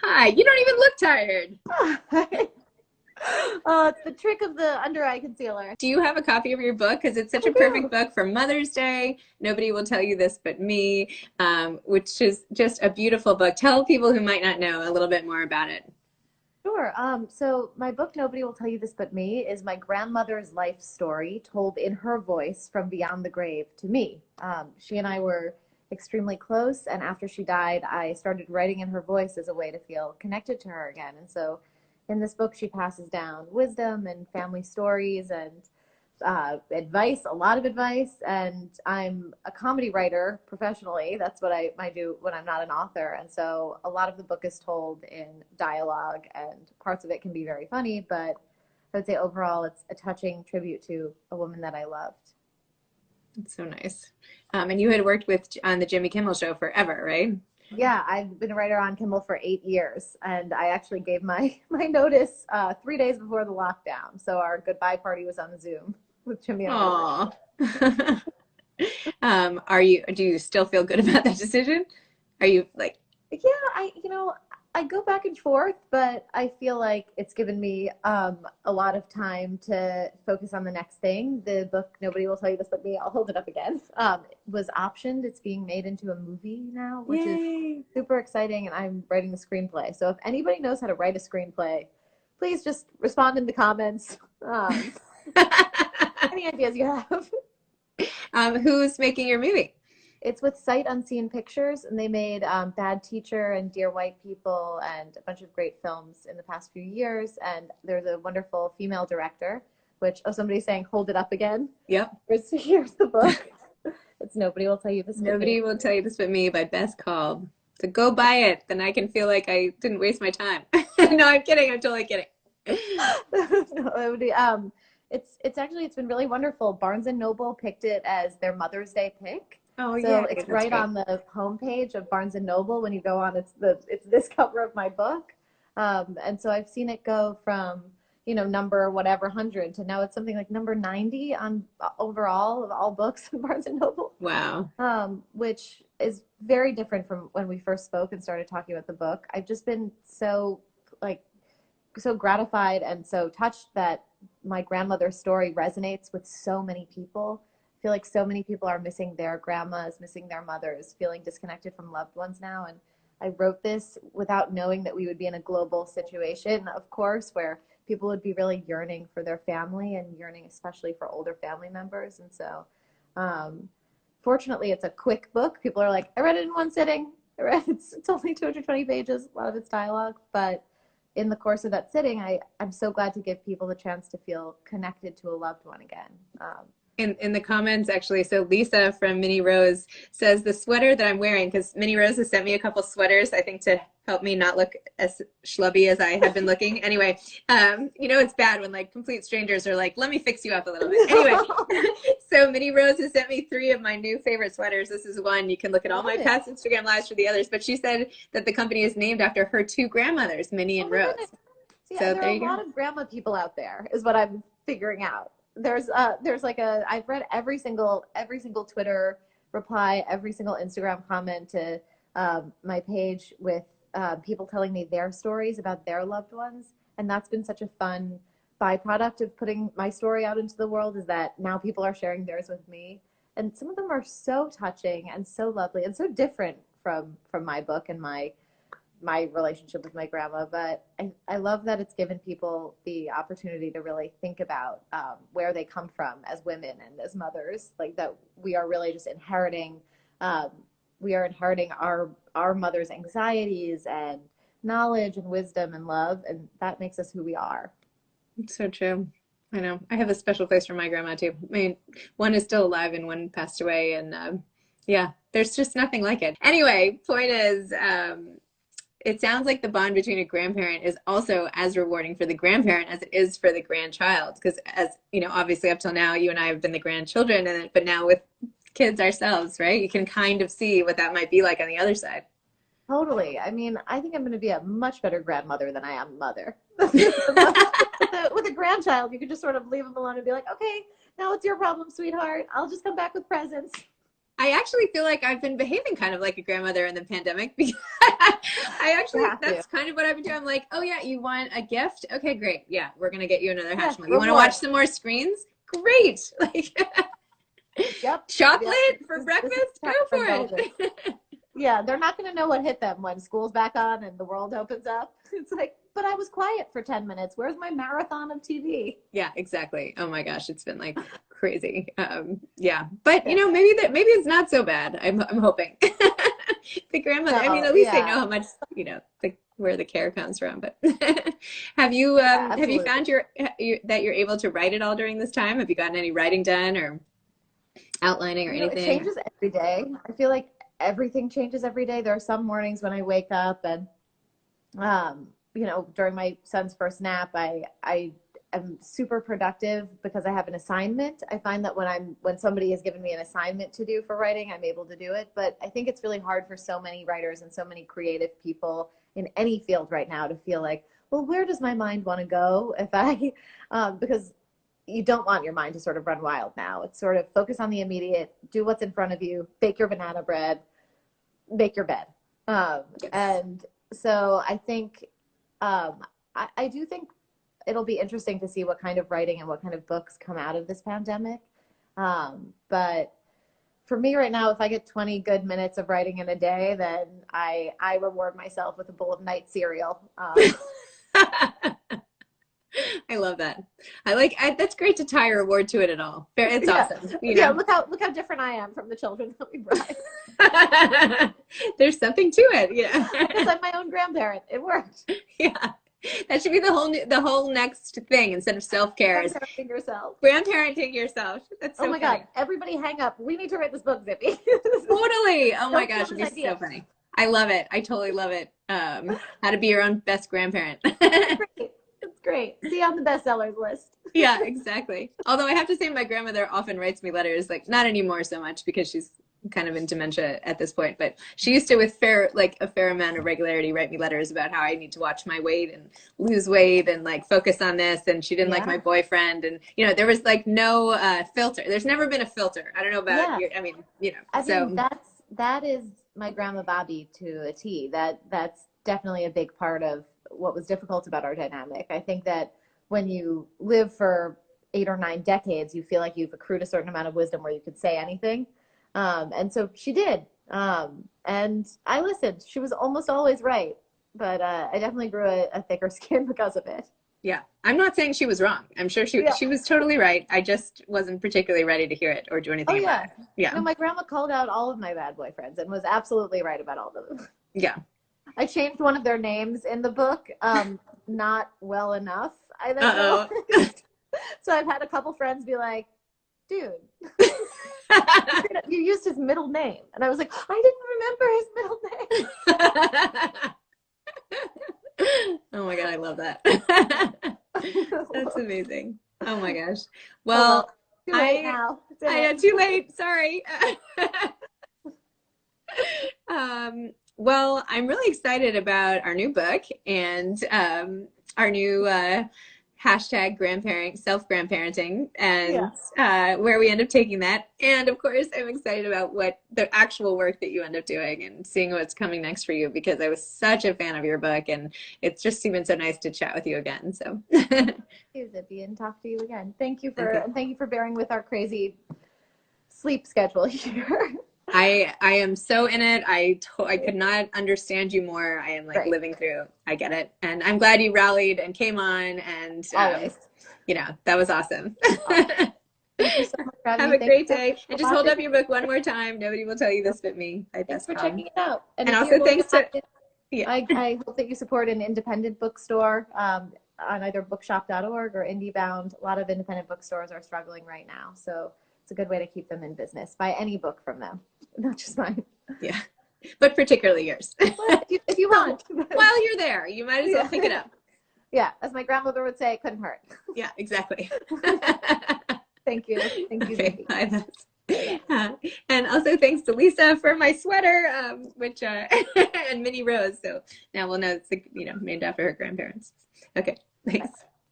Hi, you don't even look tired. Oh, it's the trick of the under eye concealer. Do you have a copy of your book? Because it's such I a perfect do. book for Mother's Day. Nobody will tell you this but me, which is just a beautiful book. Tell people who might not know a little bit more about it. Sure. So my book, Nobody Will Tell You This But Me, is my grandmother's life story told in her voice from beyond the grave to me. She and I were extremely close, and after she died, I started writing in her voice as a way to feel connected to her again. And so in this book, she passes down wisdom and family stories and advice, a lot of advice. And I'm a comedy writer professionally. That's what I do when I'm not an author. And so a lot of the book is told in dialogue, and parts of it can be very funny. But I would say overall, it's a touching tribute to a woman that I loved. It's so nice. And you had worked with on the Jimmy Kimmel Show forever, right? Yeah, I've been a writer on Kimmel for 8 years, and I actually gave my my notice 3 days before the lockdown. So our goodbye party was on Zoom with Jimmy and I were. Aw. Do you still feel good about that decision? Are you like, Yeah, I go back and forth, but I feel like it's given me a lot of time to focus on the next thing. The book, Nobody Will Tell You This But Me, I'll hold it up again, was optioned. It's being made into a movie now, which is yay? super exciting, and I'm writing the screenplay. So if anybody knows how to write a screenplay, please just respond in the comments. Any ideas you have? Who's making your movie? It's with Sight Unseen Pictures, and they made Bad Teacher and Dear White People and a bunch of great films in the past few years. And there's a wonderful female director, which, oh, somebody's saying, hold it up again. Yep. Here's the book. It's Nobody Will Tell You This But Me. Nobody will tell you this but me by Bess Kalb. So go buy it, then I can feel like I didn't waste my time. No, I'm kidding. I'm totally kidding. Nobody, it's been really wonderful. Barnes and Noble picked it as their Mother's Day pick. Oh, So yeah, it's that's right great. on the homepage of Barnes and Noble. When you go on, it's this cover of my book, and so I've seen it go from number whatever 100 to now it's something like number 90 on overall of all books in Barnes and Noble, Wow. which is very different from when we first spoke and started talking about the book. I've just been like so gratified and so touched that my grandmother's story resonates with so many people. I feel like so many people are missing their grandmas, missing their mothers, feeling disconnected from loved ones now. And I wrote this without knowing that we would be in a global situation, of course, where people would be really yearning for their family and yearning especially for older family members. And so, um, fortunately, it's a quick book. People are like, I read it in one sitting. It's only 220 pages, a lot of it's dialogue, but in the course of that sitting, I'm so glad to give people the chance to feel connected to a loved one again. In the comments actually, so Lisa from Minnie Rose says the sweater that I'm wearing, because Minnie Rose has sent me a couple sweaters, I think, to help me not look as schlubby as I have been looking. Anyway, it's bad when like complete strangers are like, let me fix you up a little bit. Anyway, so Minnie Rose has sent me 3 of my new favorite sweaters. This is one. You can look at all Love my it. past Instagram lives for the others, but she said that the company is named after her 2 grandmothers, Minnie Oh and my goodness. Rose. See, So there there are a you go. lot of grandma people out there, is what I'm figuring out. There's like I've read every single Twitter reply, every single Instagram comment to my page with people telling me their stories about their loved ones, and that's been such a fun byproduct of putting my story out into the world, is that now people are sharing theirs with me, and some of them are so touching and so lovely and so different from my book and my relationship with my grandma. But I love that it's given people the opportunity to really think about where they come from as women and as mothers, like that we are really just inheriting, um, we are inheriting our mother's anxieties and knowledge and wisdom and love, and that makes us who we are. It's so true. I know. I have a special place for my grandma too. I mean, one is still alive and one passed away, and yeah, there's just nothing like it. Anyway, point is, it sounds like the bond between a grandparent is also as rewarding for the grandparent as it is for the grandchild. Because as you know, obviously up till now, you and I have been the grandchildren, and but now with kids ourselves, right? You can kind of see what that might be like on the other side. Totally. I mean, I think I'm going to be a much better grandmother than I am mother. With a grandchild, you can just sort of leave them alone and be like, okay, now it's your problem, sweetheart. I'll just come back with presents. I actually feel like I've been behaving kind of like a grandmother in the pandemic because I actually, that's kind of what I've been doing. I'm like, oh yeah, you want a gift? Okay, great. Yeah, we're going to get you another Hatchimal. You want to watch some more screens? Great. Like, chocolate for breakfast? Go for it. Yeah, they're not going to know what hit them when school's back on and the world opens up. It's like, but I was quiet for 10 minutes. Where's my marathon of TV? Yeah, exactly. Oh my gosh, it's been like crazy. Yeah, but you know, maybe it's not so bad. I'm hoping the grandmother. I mean, at least they know how much, you know, where the care comes from. But have you found that you're able to write it all during this time? Have you gotten any writing done or outlining or anything? It changes every day. I feel like everything changes every day. There are some mornings when I wake up and, you know, during my son's first nap, I am super productive because I have an assignment. I find that when somebody has given me an assignment to do for writing, I'm able to do it. But I think it's really hard for so many writers and so many creative people in any field right now to feel like, well, where does my mind want to go if I, because you don't want your mind to sort of run wild now. It's sort of focus on the immediate, do what's in front of you, bake your banana bread, make your bed. And so I think, I do think it'll be interesting to see what kind of writing and what kind of books come out of this pandemic. But for me right now, if I get 20 good minutes of writing in a day, then I reward myself with a bowl of night cereal. I love that. That's great to tie a reward to it at all. It's awesome. You know? Yeah, look how different I am from the children that we brought. There's something to it. Yeah. It's like my own grandparent. It worked. Yeah. That should be the whole next thing instead of self-care. Grandparenting yourself. Grandparenting yourself. That's so funny. God. Everybody hang up. We need to write this book, Zibby. Totally. Oh my gosh. It'd be so funny. I love it. I totally love it. How to be your own best grandparent. It's great. See on the bestsellers list. Yeah, exactly. Although I have to say my grandmother often writes me letters, like not anymore so much because she's kind of in dementia at this point, but she used to with a fair amount of regularity write me letters about how I need to watch my weight and lose weight and like focus on this, and she didn't like my boyfriend, and you know there was like no filter. There's never been a filter. I don't know about I mean, you know. I mean, that is my grandma Bobby to a T. That's definitely a big part of what was difficult about our dynamic. I think that when you live for 8 or 9 decades, you feel like you've accrued a certain amount of wisdom where you could say anything. And so she did. And I listened. She was almost always right. But I definitely grew a thicker skin because of it. Yeah. I'm not saying she was wrong. I'm sure she was totally right. I just wasn't particularly ready to hear it or do anything about it. Yeah. You know, my grandma called out all of my bad boyfriends and was absolutely right about all of them. Yeah. I changed one of their names in the book, not well enough. So I've had a couple friends be like, dude, you used his middle name. And I was like, I didn't remember his middle name. Oh my God, I love that. That's amazing. Oh my gosh. Well, too late now. Too late. Sorry. Well, I'm really excited about our new book and our new hashtag self-grandparenting, and where we end up taking that. And of course, I'm excited about what the actual work that you end up doing and seeing what's coming next for you, because I was such a fan of your book and it's just been so nice to chat with you again. So thank you, Zibby, and talk to you again. Thank you for bearing with our crazy sleep schedule here. I am so in it. I could not understand you more. I am like living through. I get it. And I'm glad you rallied and came on, and you know, that was awesome. Thank you so much for having me. Have a great day. And just hold up your book one more time. Nobody will tell you this but me. Thanks for checking it out. And also thanks to I hope that you support an independent bookstore on either bookshop.org or IndieBound. A lot of independent bookstores are struggling right now. So it's a good way to keep them in business. Buy any book from them, not just mine. Yeah, but particularly yours. If you want. While you're there, you might as well pick it up. Yeah, as my grandmother would say, it couldn't hurt. Yeah, exactly. Thank you. Thank you, Zibby. And also thanks to Lisa for my sweater, which and Minnie Rose. So now we'll know it's named after her grandparents. Okay, thanks.